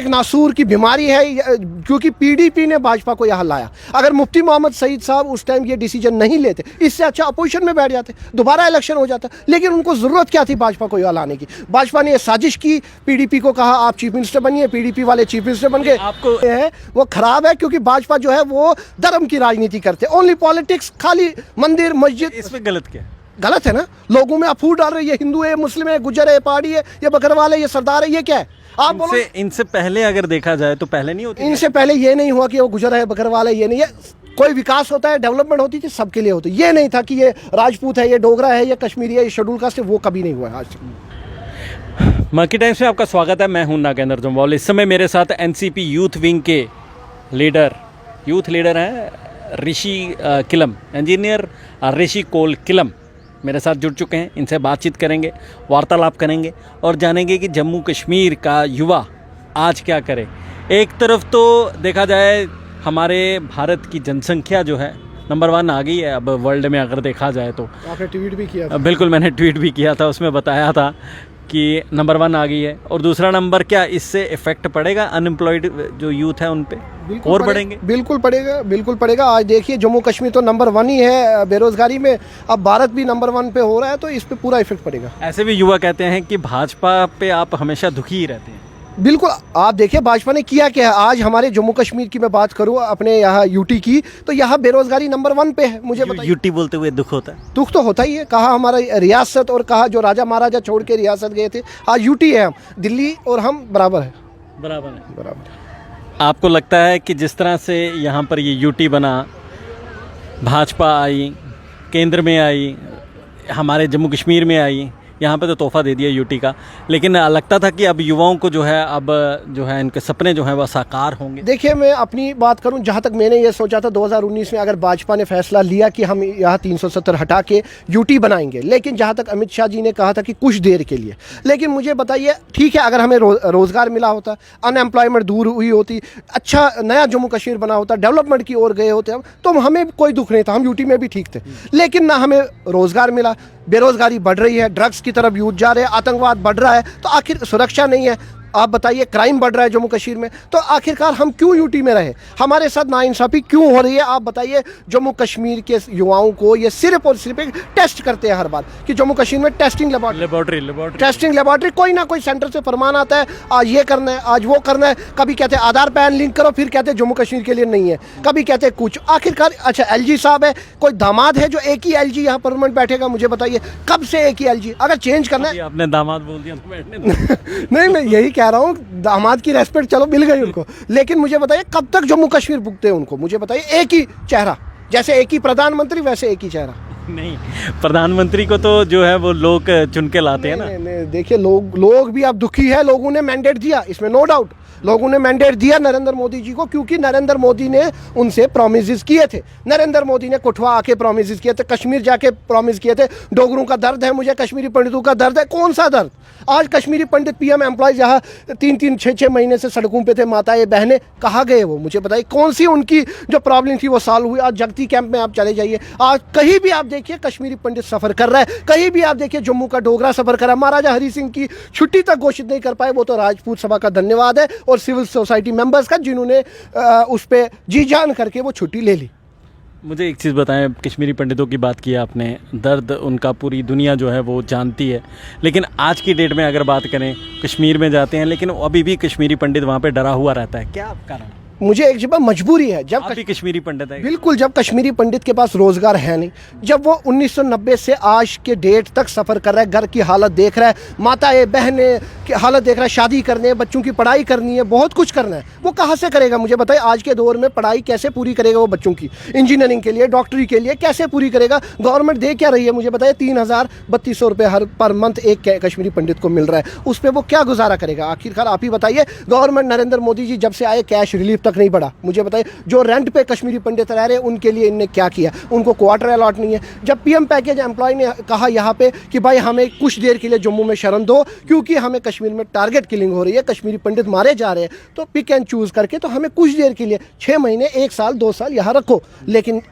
नासूर की बीमारी है, क्योंकि पीडीपी ने भाजपा को यहाँ लाया। अगर मुफ्ती मोहम्मद सईद साहब उस टाइम ये डिसीजन नहीं लेते, इससे अच्छा अपोजिशन में बैठ जाते, दोबारा इलेक्शन हो जाता। लेकिन उनको ज़रूरत क्या थी भाजपा को यहाँ लाने की? भाजपा ने साजिश की, पीडीपी को कहा आप चीफ मिनिस्टर बनिए, पीडीपी वाले चीफ मिनिस्टर बन गए। आपको है वो खराब है, क्योंकि भाजपा जो है वो धर्म की राजनीति करते, ओनली पॉलिटिक्स, खाली मंदिर मस्जिद। इसमें गलत क्या है? गलत है ना, लोगों में आप फूट डाल रहे हैं, ये हिंदू है, मुस्लिम है, गुजर है, पहाड़ी है, ये बकरवाल है, ये सरदार है, ये क्या है? आप बोलो इनसे पहले अगर देखा जाए तो पहले नहीं होती, इनसे पहले ये नहीं हुआ कि वो गुजर है, बकरवाल है, ये नहीं है। कोई विकास होता है, डेवलपमेंट होती थी, सबके लिए होती। ये नहीं था कि ये राजपूत है, ये डोगरा है, ये कश्मीरी है, ये शेड्यूल कास्ट है, वो कभी नहीं हुआ है आज तक। मक्की टाइम्स में आपका स्वागत है। मैं हूं नागेंद्र जम्वाल। इस समय मेरे साथ एनसीपी यूथ विंग के यूथ लीडर हैं ऋषि किलम, इंजीनियर ऋषि कोल किलम मेरे साथ जुड़ चुके हैं। इनसे बातचीत करेंगे, वार्तालाप करेंगे और जानेंगे कि जम्मू कश्मीर का युवा आज क्या करे। एक तरफ तो देखा जाए हमारे भारत की जनसंख्या जो है नंबर 1 आ गई है अब वर्ल्ड में, अगर देखा जाए तो। आपने ट्वीट भी किया था? बिल्कुल, मैंने ट्वीट भी किया था, उसमें बताया था कि नंबर 1 आ गई है। और दूसरा नंबर, क्या इससे इफेक्ट पड़ेगा अनएम्प्लॉयड जो यूथ है उन पे और बढ़ेंगे? बिल्कुल पड़ेगा, बिल्कुल पड़ेगा। आज देखिए जम्मू कश्मीर तो नंबर 1 ही है बेरोजगारी में, अब भारत भी नंबर 1 पे हो रहा है, तो इस पे पूरा इफेक्ट पड़ेगा। ऐसे भी युवा कहते हैं कि भाजपा पे आप हमेशा दुखी ही रहते हैं। बिल्कुल, आप देखिए भाजपा ने किया क्या है। आज हमारे जम्मू कश्मीर की मैं बात करूं, अपने यहाँ यूटी की, तो यहाँ बेरोजगारी नंबर 1 पे है। मुझे बताइए, यूटी बोलते हुए दुख होता है? दुख तो होता ही है। कहा हमारा रियासत और कहा जो राजा महाराजा छोड़ के रियासत गए थे, आज यूटी है, हम दिल्ली और हम बराबर है। बराबर। आपको लगता है कि जिस तरह से यहाँ पर ये यूटी बना, भाजपा आई, केंद्र में आई, हमारे जम्मू कश्मीर में आई, यहाँ पे तो तोहफा दे दिया यूटी का, लेकिन लगता था कि अब युवाओं को जो है, अब जो है इनके सपने जो हैं वह साकार होंगे? देखिए, मैं अपनी बात करूं, जहाँ तक मैंने ये सोचा था 2019 में, अगर भाजपा ने फैसला लिया कि हम यहाँ 370 हटा के यूटी बनाएंगे, लेकिन जहाँ तक अमित शाह जी ने कहा था कि कुछ देर के लिए। लेकिन मुझे बताइए, ठीक है, अगर हमें रोज़गार मिला होता, अनएम्प्लॉयमेंट दूर हुई होती, अच्छा नया जम्मू कश्मीर बना होता, डेवलपमेंट की ओर गए होते हम, तो हमें कोई दुख नहीं था, हम यूटी में भी ठीक थे। लेकिन ना हमें रोज़गार मिला, बेरोजगारी बढ़ रही है, ड्रग्स की तरफ यूथ जा रहे हैं, आतंकवाद बढ़ रहा है, तो आखिर सुरक्षा नहीं है। आप बताइए, क्राइम बढ़ रहा है जम्मू कश्मीर में, तो आखिरकार हम क्यों यूटी में रहे? हमारे साथ नाइंसाफ़ी क्यों हो रही है? आप बताइए। जम्मू कश्मीर के युवाओं को ये सिर्फ और सिर्फ एक टेस्ट करते हैं हर बार कि जम्मू कश्मीर में टेस्टिंग लेबॉर्ट्री कोई ना कोई सेंटर से फरमान आता है, आज ये करना है, आज वो करना है। कभी कहते हैं आधार पैन लिंक करो, फिर कहते हैं जम्मू कश्मीर के लिए नहीं है, कभी कहते हैं कुछ। आखिरकार अच्छा, एलजी साहब है, कोई दामाद है जो एक ही एलजी यहाँ परमानेंट बैठेगा? मुझे बताइए, कब से एक ही एलजी? अगर चेंज करना है, आपने दामाद बोल दिया तो बैठने नहीं, मैं यही कह रहा हूँ, दामाद की रेस्पेक्ट चलो मिल गई उनको, लेकिन मुझे बताइए कब तक जम्मू कश्मीर भुगते हैं उनको? मुझे बताइए, एक ही चेहरा, जैसे एक ही प्रधानमंत्री वैसे एक ही चेहरा। नहीं, प्रधानमंत्री को तो जो है वो लोग चुन के लाते हैं ना। नहीं, देखिए, लोग भी अब दुखी है। लोगों ने मैंडेट दिया, इसमें नो डाउट, लोगों ने मैंडेट दिया नरेंद्र मोदी जी को, क्योंकि नरेंद्र मोदी ने उनसे प्रोमिस किए थे। नरेंद्र मोदी ने कुठवा आके प्रोमिस किए थे, कश्मीर जाके प्रोमिस किए थे। डोगरों का दर्द है, मुझे कश्मीरी पंडितों का दर्द है। कौन सा दर्द? आज कश्मीरी पंडित पीएम एम्प्लॉयज यहाँ 3-3, 6-6 महीने से सड़कों पे थे, माताएं बहनें, कहाँ गए वो? मुझे बताइए, कौन सी उनकी जो प्रॉब्लम थी वो सॉल्व हुई? आज जगती कैंप में आप चले जाइए, आज कहीं भी आप देखिए कश्मीरी पंडित सफ़र कर रहा है, कहीं भी आप देखिए जम्मू का डोगरा सफ़र कर रहा है। महाराजा हरि सिंह की छुट्टी तक घोषित नहीं कर पाए, वो तो राजपूत सभा का धन्यवाद है और सिविल सोसाइटी मेंबर्स का, जिन्होंने उस पर जी जान करके वो छुट्टी ले ली। मुझे एक चीज़ बताएं, कश्मीरी पंडितों की बात की आपने, दर्द उनका पूरी दुनिया जो है वो जानती है, लेकिन आज की डेट में अगर बात करें, कश्मीर में जाते हैं लेकिन अभी भी कश्मीरी पंडित वहाँ पे डरा हुआ रहता है, क्या कारण? मुझे एक जगह मजबूरी है, जब कश्मीरी पंडित है, बिल्कुल, जब कश्मीरी पंडित के पास रोजगार है नहीं, जब वो 1990 से आज के डेट तक सफ़र कर रहा है, घर की हालत देख रहा है, माताएं बहनें की हालत देख रहा है, शादी करनी है, बच्चों की पढ़ाई करनी है, बहुत कुछ करना है, वो कहाँ से करेगा? मुझे बताइए, आज के दौर में पढ़ाई कैसे पूरी करेगा वो? बच्चों की इंजीनियरिंग के लिए, डॉक्टरी के लिए कैसे पूरी करेगा? गवर्नमेंट दे क्या रही है? मुझे बताइए, 3,3200 रुपये हर पर मंथ एक कश्मीरी पंडित को मिल रहा है, उस पर वो क्या गुजारा करेगा? आखिरकार आप ही बताइए। गवर्नमेंट नरेंद्र मोदी जी जब से आए, कैश रिलीफ तक नहीं बढ़ा। मुझे बताइए, जो रेंट पे कश्मीरी पंडित रह रहे हैं उनके लिए इनने क्या किया? उनको क्वार्टर अलॉट नहीं है। जब पीएम पैकेज एम्प्लॉय ने कहा यहाँ पे कि भाई हमें कुछ देर के लिए जम्मू में शरण दो, क्योंकि हमें कश्मीर में टारगेट किलिंग हो रही है, कश्मीरी पंडित मारे जा रहे हैं, तो पिक एंड चूज़ करके तो हमें कुछ देर के लिए 6 महीने, 1 साल, 2 साल यहाँ रखो। लेकिन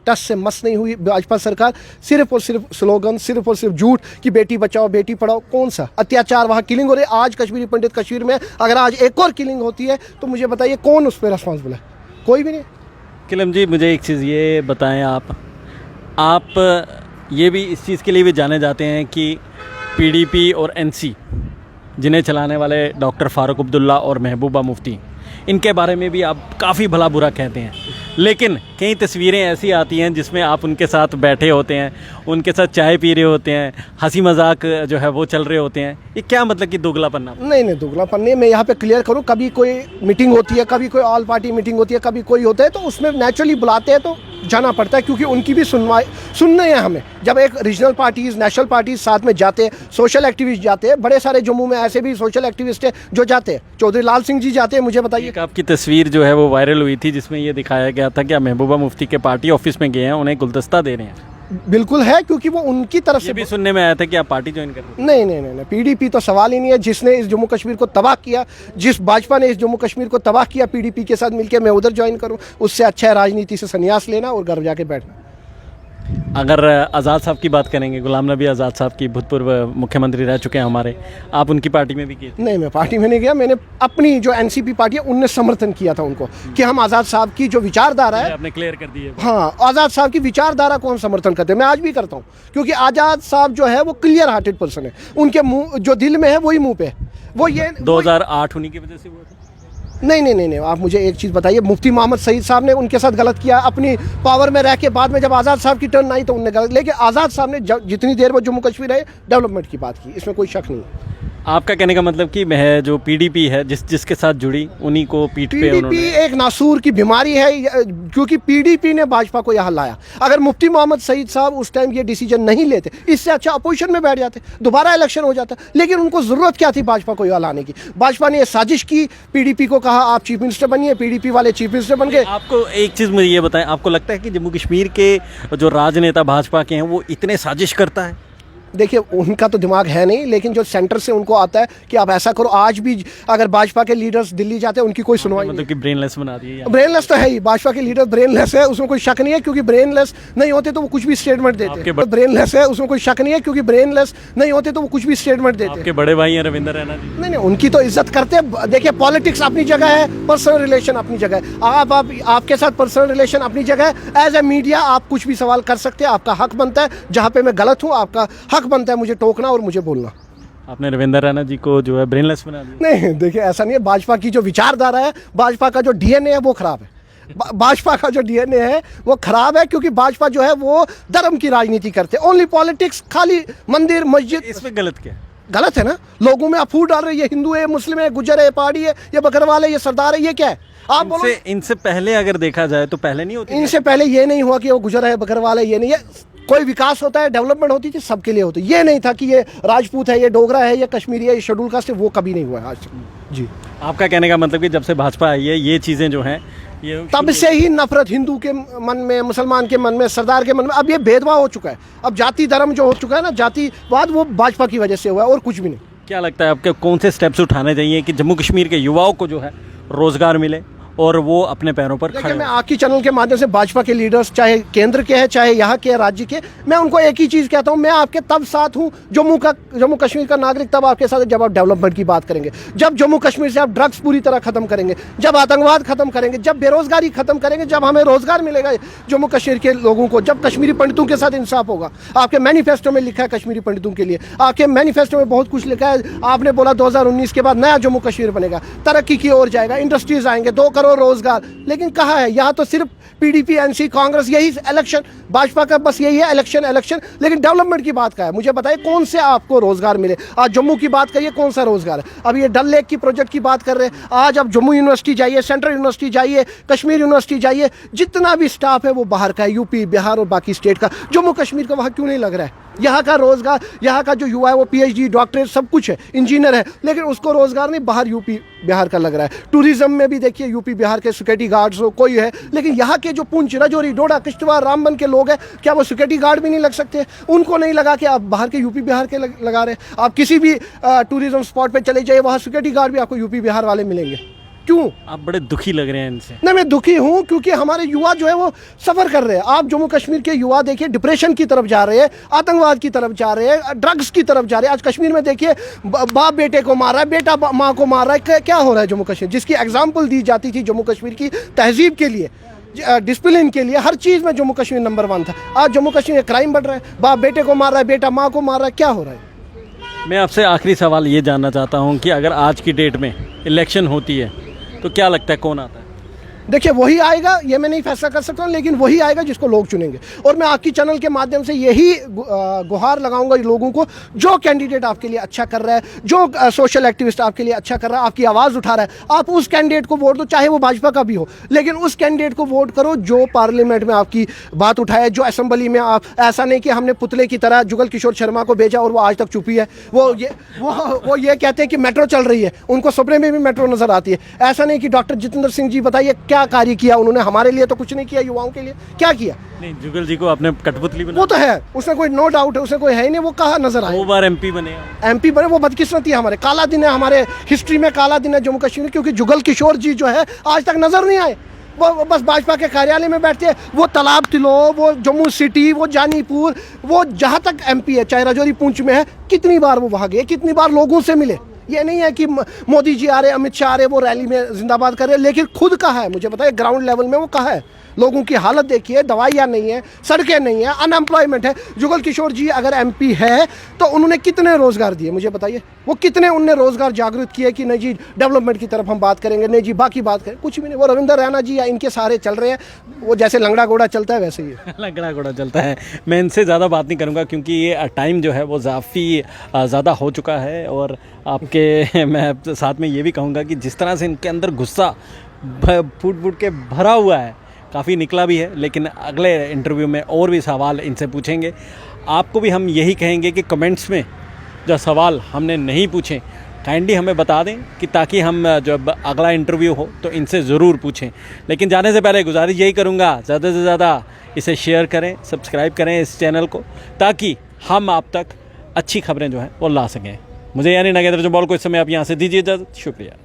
टस से मस नहीं हुई भाजपा सरकार। सिर्फ और सिर्फ स्लोगन, सिर्फ और सिर्फ झूठ कि बेटी बचाओ बेटी पढ़ाओ। कौन सा अत्याचार, वहाँ किलिंग हो रही है। आज कश्मीरी पंडित कश्मीर में अगर आज एक और किलिंग होती है तो मुझे बताइए कौन उस पर रिस्पॉन्सिबल है? कोई भी नहीं। किलम जी, मुझे एक चीज़ ये बताएं, आप ये भी इस चीज़ के लिए भी जाने जाते हैं कि पीडीपी और एनसी जिन्हें चलाने वाले डॉक्टर फारूक अब्दुल्ला और महबूबा मुफ्ती, इनके बारे में भी आप काफ़ी भला बुरा कहते हैं, लेकिन कई तस्वीरें ऐसी आती हैं जिसमें आप उनके साथ बैठे होते हैं, उनके साथ चाय पी रहे होते हैं, हंसी मजाक जो है वो चल रहे होते हैं। ये क्या मतलब कि दोगलापन? नहीं, दोगलापन नहीं। मैं यहाँ पे क्लियर करूँ, कभी कोई मीटिंग होती है, कभी कोई ऑल पार्टी मीटिंग होती है, कभी कोई होता है तो उसमें नेचुरली बुलाते हैं तो जाना पड़ता है, क्योंकि उनकी भी सुनने हैं हमें। जब एक रीजनल पार्टीज़, नेशनल पार्टीज साथ में जाते हैं, सोशल एक्टिविस्ट जाते हैं, बड़े सारे जम्मू में ऐसे भी सोशल एक्टिविस्ट हैं जो जाते हैं। चौधरी लाल सिंह जी जाते हैं। मुझे बताइए, एक आपकी तस्वीर जो है वो वायरल हुई थी जिसमें ये दिखाया गया था कि आप महबूबा मुफ्ती के पार्टी ऑफिस में गए हैं, उन्हें गुलदस्ता दे रहे हैं। बिल्कुल है, क्योंकि वो उनकी तरफ से भी सुनने में आया था कि आप पार्टी ज्वाइन कर रहे हैं। नहीं, पीडीपी तो सवाल ही नहीं है। जिसने इस जम्मू कश्मीर को तबाह किया, जिस भाजपा ने इस जम्मू कश्मीर को तबाह किया, पीडीपी के साथ मिलकर मैं उधर ज्वाइन करूं, उससे अच्छा है राजनीति से संन्यास लेना और घर जाके बैठना। अगर आज़ाद साहब की बात करेंगे, गुलाम नबी आज़ाद साहब की भूतपूर्व मुख्यमंत्री रह चुके हैं हमारे, आप उनकी पार्टी में भी किए? नहीं, मैं पार्टी में नहीं गया। मैंने अपनी जो एनसीपी पार्टी है उनने समर्थन किया था उनको कि हम आज़ाद साहब की जो विचारधारा है, आपने क्लियर कर दी है। हाँ, आज़ाद साहब की विचारधारा को हम समर्थन करते हैं। मैं आज भी करता हूँ, क्योंकि आज़ाद साहब जो है वो क्लियर हार्टेड पर्सन है। उनके मुँह जो दिल में है वही मुँह पे है। वो ये 2008 उन्हीं की वजह से हुआ था? नहीं, आप मुझे एक चीज़ बताइए, मुफ्ती मोहम्मद सईद साहब ने उनके साथ गलत किया अपनी पावर में रह के। बाद में जब आज़ाद साहब की टर्न आई तो उनने गलत, लेकिन आज़ाद साहब ने जितनी देर वो जम्मू कश्मीर है डेवलपमेंट की बात की, इसमें कोई शक नहीं है। आपका कहने का मतलब कि मैं जो पीडीपी है जिसके साथ जुड़ी उन्हीं को पीठ पे पीडीपी एक नासूर की बीमारी है, क्योंकि पीडीपी ने भाजपा को यहाँ लाया। अगर मुफ्ती मोहम्मद सईद साहब उस टाइम ये डिसीजन नहीं लेते, इससे अच्छा अपोजिशन में बैठ जाते, दोबारा इलेक्शन हो जाता। लेकिन उनको ज़रूरत क्या थी भाजपा को यहाँ लाने की? भाजपा ने ये साजिश की, पीडीपी को कहा आप चीफ मिनिस्टर बनिए, पीडीपी वाले चीफ मिनिस्टर बन गए। आपको एक चीज़ मुझे ये बताएं, आपको लगता है कि जम्मू कश्मीर के जो राजनेता भाजपा के हैं वो इतने साजिश करता है? देखिए, उनका तो दिमाग है नहीं, लेकिन जो सेंटर से उनको आता है कि आप ऐसा करो। आज भी अगर भाजपा के लीडर्स दिल्ली जाते हैं, उनकी कोई सुनवाई मतलब कि ब्रेनलेस बना दिए। ब्रेनलेस तो है ही, भाजपा के लीडर ब्रेनलेस है, उसमें कोई शक नहीं है, क्योंकि ब्रेनलेस नहीं होते तो वो कुछ भी स्टेटमेंट देते। ब्रेनलेस है, उसमें कोई शक नहीं है, क्योंकि ब्रेनलेस नहीं होते तो वो कुछ भी स्टेटमेंट देते। आपके बड़े भाई हैं रविंदर रैना जी। नहीं, उनकी तो इज्जत करते हैं। देखिए, पॉलिटिक्स अपनी जगह है, पर्सनल रिलेशन अपनी जगह है। आपके साथ पर्सनल रिलेशन अपनी जगह है। एज ए मीडिया आप कुछ भी सवाल कर सकते हैं, आपका हक बनता है। जहाँ पे मैं गलत हूँ, आपका हक बनता है मुझे टोकना और मुझे बोलना। आपने रविंदर रैना जी को जो है ब्रेनलेस बना दिया? नहीं, देखिए ऐसा नहीं है। भाजपा की जो विचारधारा है, भाजपा का जो डीएनए है वो खराब है। भाजपा का जो डीएनए है वो खराब है, क्योंकि भाजपा जो है वो धर्म की राजनीति करते हैं। ओनली पॉलिटिक्स, खाली मंदिर मस्जिद। इसमें गलत क्या? गलत है ना, लोगों में आप फूट डाल रहे हैं, ये हिंदू है, मुस्लिम है, गुजर है, पहाड़ी है, ये बकरवाल है, ये सरदार है, ये क्या है? आप बोलो। इनसे पहले अगर देखा जाए तो पहले नहीं होती? इनसे पहले ये नहीं हुआ कि वो गुजर है, बकरवाल है, ये नहीं है। कोई विकास होता है, डेवलपमेंट होती थी, सबके लिए होती। ये नहीं था कि ये राजपूत है, ये डोगरा है, ये कश्मीरी है, ये शेड्यूल कास्ट है, वो कभी नहीं हुआ है आज तक। जी, आपका कहने का मतलब कि जब से भाजपा आई है ये चीज़ें जो हैं ये तब से ही नफरत हिंदू के मन में, मुसलमान के मन में, सरदार के मन में। अब ये भेदभाव हो चुका है। अब जाति धर्म जो हो चुका है ना, जातिवाद, वो भाजपा की वजह से हुआ है और कुछ भी नहीं। क्या लगता है आपके कौन से स्टेप्स उठाने चाहिए कि जम्मू कश्मीर के युवाओं को जो है रोजगार मिले और वो अपने पैरों पर खड़े? मैं आपकी चैनल के माध्यम से भाजपा के लीडर्स, चाहे केंद्र के हैं, चाहे यहाँ के, राज्य के, मैं उनको एक ही चीज़ कहता हूँ, मैं आपके तब साथ हूँ जम्मू कश्मीर का नागरिक तब आपके साथ, जब आप डेवलपमेंट की बात करेंगे, जब जम्मू कश्मीर से आप ड्रग्स पूरी तरह खत्म करेंगे, जब आतंकवाद खत्म करेंगे, जब बेरोजगारी खत्म करेंगे, जब हमें रोजगार मिलेगा जम्मू कश्मीर के लोगों को, जब कश्मीरी पंडितों के साथ इंसाफ होगा। आपके मैनिफेस्टो में लिखा है कश्मीरी पंडितों के लिए, आपके मैनिफेस्टो में बहुत कुछ लिखा है। आपने बोला 2019 के बाद नया जम्मू कश्मीर बनेगा, तरक्की की ओर जाएगा, इंडस्ट्रीज आएंगे, 2 करोड़ रोजगार। लेकिन कहाँ है? यहाँ तो सिर्फ पीडीपी, एनसी, कांग्रेस, यही इलेक्शन, भाजपा का बस यही है, इलेक्शन। लेकिन डेवलपमेंट की बात का है, मुझे बताइए कौन से आपको रोजगार मिले? आज जम्मू की बात करिए, कौन सा रोजगार है? अब ये डल लेक की प्रोजेक्ट की बात कर रहे हैं। आज आप जम्मू यूनिवर्सिटी जाइए, सेंट्रल यूनिवर्सिटी जाइए, कश्मीर यूनिवर्सिटी जाइए, जितना भी स्टाफ है वो बाहर का है, यूपी, बिहार और बाकी स्टेट का। जम्मू कश्मीर का वहाँ क्यों नहीं लग रहा है? यहाँ का रोजगार, यहाँ का जो युवा है वो पीएचडी, डॉक्टरेट, सब कुछ है, इंजीनियर है, लेकिन उसको रोजगार नहीं, बाहर यूपी बिहार का लग रहा है। टूरिज्म में भी देखिए, यूपी बिहार के सिक्योरिटी गार्ड्स हो, कोई है, लेकिन यहाँ के जो पुंछ, राजौरी, डोडा, किश्तवाड़, रामबन के लोग हैं, क्या वो सिक्योरिटी गार्ड भी नहीं लग सकते? उनको नहीं लगा कि आप बाहर के यूपी बिहार के लगा रहे हैं। आप किसी भी टूरिज्म स्पॉट पे चले जाइए, वहाँ सिक्योरिटी गार्ड भी आपको यूपी बिहार वाले मिलेंगे। क्यों? आप बड़े दुखी लग रहे हैं इनसे। नहीं, मैं दुखी हूं क्योंकि हमारे युवा जो है वो सफ़र कर रहे हैं। आप जम्मू कश्मीर के युवा देखिए, डिप्रेशन की तरफ जा रहे हैं, आतंकवाद की तरफ जा रहे हैं, ड्रग्स की तरफ जा रहे हैं। आज कश्मीर में देखिए, बाप बेटे को मार रहा है, बेटा माँ को मार रहा है। क्या हो रहा है जम्मू कश्मीर? जिसकी एग्जाम्पल दी जाती थी जम्मू कश्मीर की तहजीब के लिए, डिसिप्लिन के लिए, हर चीज़ में जम्मू कश्मीर नंबर 1 था। आज जम्मू कश्मीर में क्राइम बढ़ रहा है, बाप बेटे को मार रहा है, बेटा माँ को मार रहा है। क्या हो रहा है? मैं आपसे आखिरी सवाल ये जानना चाहता हूँ कि अगर आज की डेट में इलेक्शन होती है तो क्या लगता है कौन आता है? देखिए, वही आएगा, ये मैं नहीं फैसला कर सकता हूँ, लेकिन वही आएगा जिसको लोग चुनेंगे। और मैं आपकी चैनल के माध्यम से यही गुहार लगाऊंगा लोगों को, जो कैंडिडेट आपके लिए अच्छा कर रहा है, जो सोशल एक्टिविस्ट आपके लिए अच्छा कर रहा है, आपकी आवाज़ उठा रहा है, आप उस कैंडिडेट को वोट दो, चाहे वो भाजपा का भी हो, लेकिन उस कैंडिडेट को वोट करो जो पार्लियामेंट में आपकी बात उठाए, जो असेंबली में आप, ऐसा नहीं कि हमने पुतले की तरह जुगल किशोर शर्मा को भेजा और वो आज तक चुपी है। वो ये कहते हैं कि मेट्रो चल रही है, उनको सपने में भी मेट्रो नजर आती है। ऐसा नहीं कि डॉक्टर जितेंद्र सिंह जी, बताइए क्या कार्य किया उन्होंने हमारे लिए? तो कुछ नहीं किया, युवाओं के लिए क्या किया? नहीं, जुगल जी को आपने कठपुतली बना, वो तो है, उसमें कोई नो डाउट है, उसमें कोई है ही नहीं। वो कहाँ नजर आए? 2 बार MP बने। MP बने, वो बदकिस्मती है हमारे, काला दिन है हमारे हिस्ट्री में, काला दिन है जम्मू कश्मीर, क्योंकि जुगल किशोर जी जो है आज तक नजर नहीं आए। वो बस भाजपा के कार्यालय में बैठते हैं। वो तालाब तिलो, वो जम्मू सिटी, वो जानीपुर, वो जहाँ तक MP है, चाहे राजौरी पुंछ में है, कितनी बार वो वहाँ गए, कितनी बार लोगों से मिले। ये नहीं है कि मोदी जी आ रहे, अमित शाह आ रहे, वो रैली में जिंदाबाद कर रहे, लेकिन खुद कहाँ है? मुझे बताइए, ग्राउंड लेवल में वो कहाँ है? लोगों की हालत देखिए, दवाइयाँ नहीं है, सड़कें नहीं है, अनएम्प्लॉयमेंट है। जुगल किशोर जी अगर MP है तो उन्होंने कितने रोज़गार दिए? मुझे बताइए, वो कितने उनने रोज़गार जागृत किए कि नहीं जी डेवलपमेंट की तरफ हम बात करेंगे, नहीं जी बाकी बात करें? कुछ भी नहीं। वो रविंदर रैना जी या इनके सारे चल रहे हैं, वो जैसे लंगड़ा घोड़ा चलता है वैसे ही लंगड़ा घोड़ा चलता है। मैं इनसे ज़्यादा बात नहीं करूँगा क्योंकि ये टाइम जो है वो काफ़ी ज़्यादा हो चुका है। और आपके मैं साथ में ये भी कहूँगा कि जिस तरह से इनके अंदर गुस्सा फूट फूट के भरा हुआ है, काफ़ी निकला भी है, लेकिन अगले इंटरव्यू में और भी सवाल इनसे पूछेंगे। आपको भी हम यही कहेंगे कि कमेंट्स में जो सवाल हमने नहीं पूछे काइंडली हमें बता दें, कि ताकि हम जब अगला इंटरव्यू हो तो इनसे ज़रूर पूछें। लेकिन जाने से पहले गुजारिश यही करूँगा, ज़्यादा से ज़्यादा इसे शेयर करें, सब्सक्राइब करें इस चैनल को, ताकि हम आप तक अच्छी खबरें जो हैं वो ला सकें। मुझे यानी नागेंद्र जम्वाल को इस समय आप यहाँ से दीजिए इजाज़त। शुक्रिया।